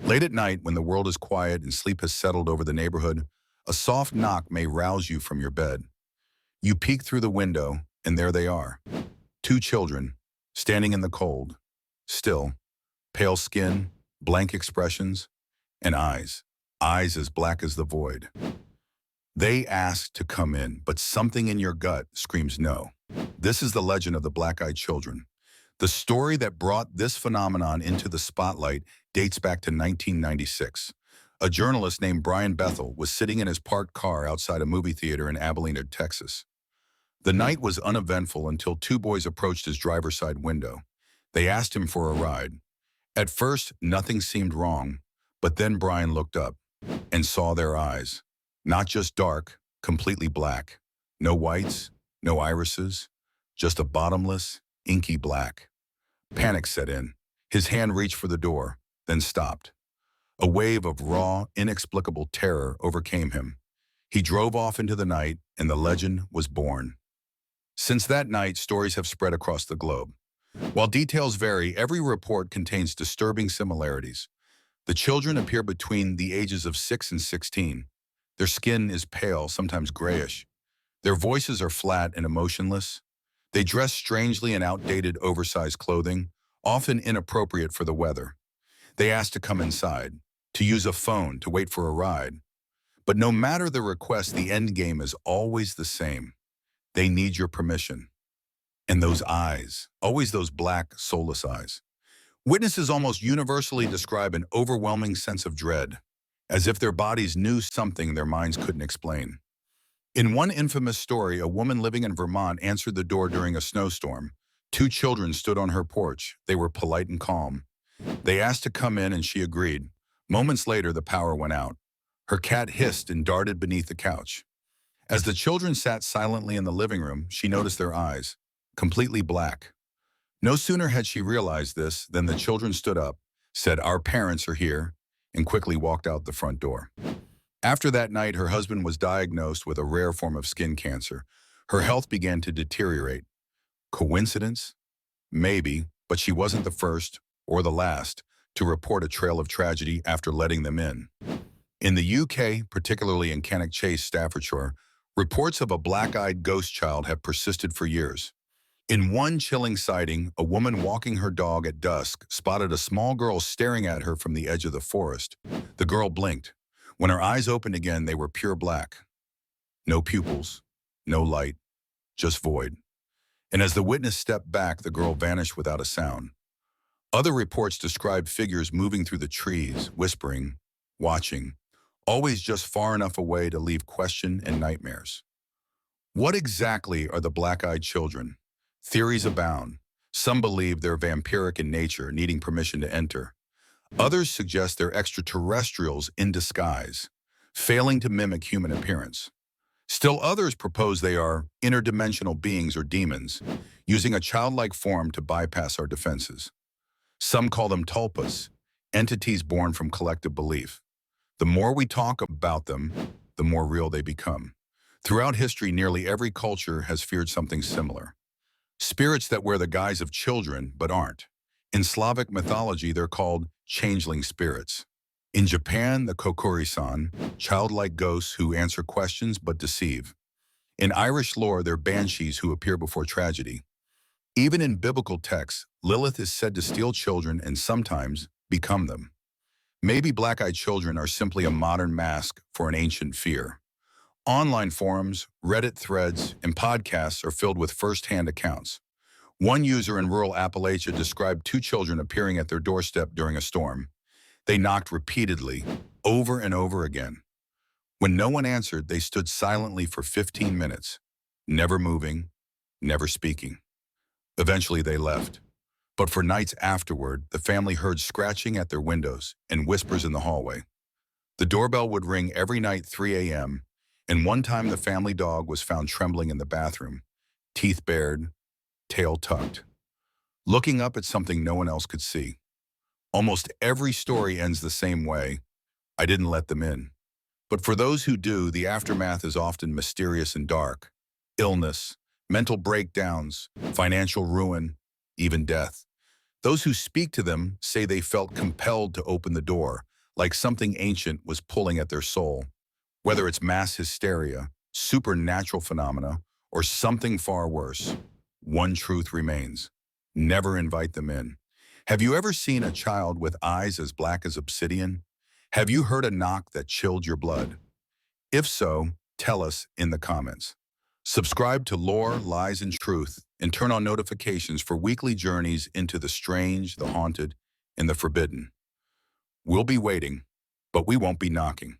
Late at night, when the world is quiet and sleep has settled over the neighborhood, a soft knock may rouse you from your bed. You peek through the window, and there they are. Two children, standing in the cold, still, pale skin, blank expressions, and eyes. Eyes as black as the void. They ask to come in, but something in your gut screams no. This is the legend of the black-eyed children. The story that brought this phenomenon into the spotlight dates back to 1996. A journalist named Brian Bethel was sitting in his parked car outside a movie theater in Abilene, Texas. The night was uneventful until two boys approached his driver's side window. They asked him for a ride. At first, nothing seemed wrong, but then Brian looked up and saw their eyes. Not just dark, completely black. No whites, no irises, just a bottomless, inky black. Panic set in. His hand reached for the door, then stopped. A wave of raw, inexplicable terror overcame him. He drove off into the night, and the legend was born. Since that night, stories have spread across the globe. While details vary, every report contains disturbing similarities. The children appear between the ages of 6 and 16. Their skin is pale, sometimes grayish. Their voices are flat and emotionless. They dress strangely in outdated, oversized clothing, often inappropriate for the weather. They ask to come inside, to use a phone, to wait for a ride. But no matter the request, the end game is always the same. They need your permission. And those eyes, always those black, soulless eyes. Witnesses almost universally describe an overwhelming sense of dread, as if their bodies knew something their minds couldn't explain. In one infamous story, a woman living in Vermont answered the door during a snowstorm. Two children stood on her porch. They were polite and calm. They asked to come in and she agreed. Moments later, the power went out. Her cat hissed and darted beneath the couch. As the children sat silently in the living room, she noticed their eyes, completely black. No sooner had she realized this than the children stood up, said, "Our parents are here," and quickly walked out the front door. After that night, her husband was diagnosed with a rare form of skin cancer. Her health began to deteriorate. Coincidence? Maybe, but she wasn't the first or the last to report a trail of tragedy after letting them in. In the UK, particularly in Cannock Chase, Staffordshire, reports of a black-eyed ghost child have persisted for years. In one chilling sighting, a woman walking her dog at dusk spotted a small girl staring at her from the edge of the forest. The girl blinked. When her eyes opened again, they were pure black. No pupils, no light, just void. And as the witness stepped back, the girl vanished without a sound. Other reports describe figures moving through the trees, whispering, watching, always just far enough away to leave question and nightmares. What exactly are the black-eyed children? Theories abound. Some believe they're vampiric in nature, needing permission to enter. Others suggest they're extraterrestrials in disguise, failing to mimic human appearance. Still others propose they are interdimensional beings or demons, using a childlike form to bypass our defenses. Some call them tulpas, entities born from collective belief. The more we talk about them, the more real they become. Throughout history, nearly every culture has feared something similar. Spirits that wear the guise of children but aren't. In Slavic mythology, they're called changeling spirits. In Japan, the kokori-san, childlike ghosts who answer questions but deceive. In Irish lore, they're banshees who appear before tragedy. Even in biblical texts, Lilith is said to steal children and sometimes become them. Maybe black-eyed children are simply a modern mask for an ancient fear. Online forums, Reddit threads, and podcasts are filled with first-hand accounts. One user in rural Appalachia described two children appearing at their doorstep during a storm. They knocked repeatedly, over and over again. When no one answered, they stood silently for 15 minutes, never moving, never speaking. Eventually, they left. But for nights afterward, the family heard scratching at their windows and whispers in the hallway. The doorbell would ring every night 3 a.m., and one time the family dog was found trembling in the bathroom, teeth bared, tail tucked, looking up at something no one else could see. Almost every story ends the same way: "I didn't let them in." But for those who do, the aftermath is often mysterious and dark. Illness, mental breakdowns, financial ruin, even death. Those who speak to them say they felt compelled to open the door, like something ancient was pulling at their soul. Whether it's mass hysteria, supernatural phenomena, or something far worse, one truth remains. Never invite them in. Have you ever seen a child with eyes as black as obsidian? Have you heard a knock that chilled your blood? If so, tell us in the comments. Subscribe to Lore, Lies, and Truth and turn on notifications for weekly journeys into the strange, the haunted, and the forbidden. We'll be waiting, but we won't be knocking.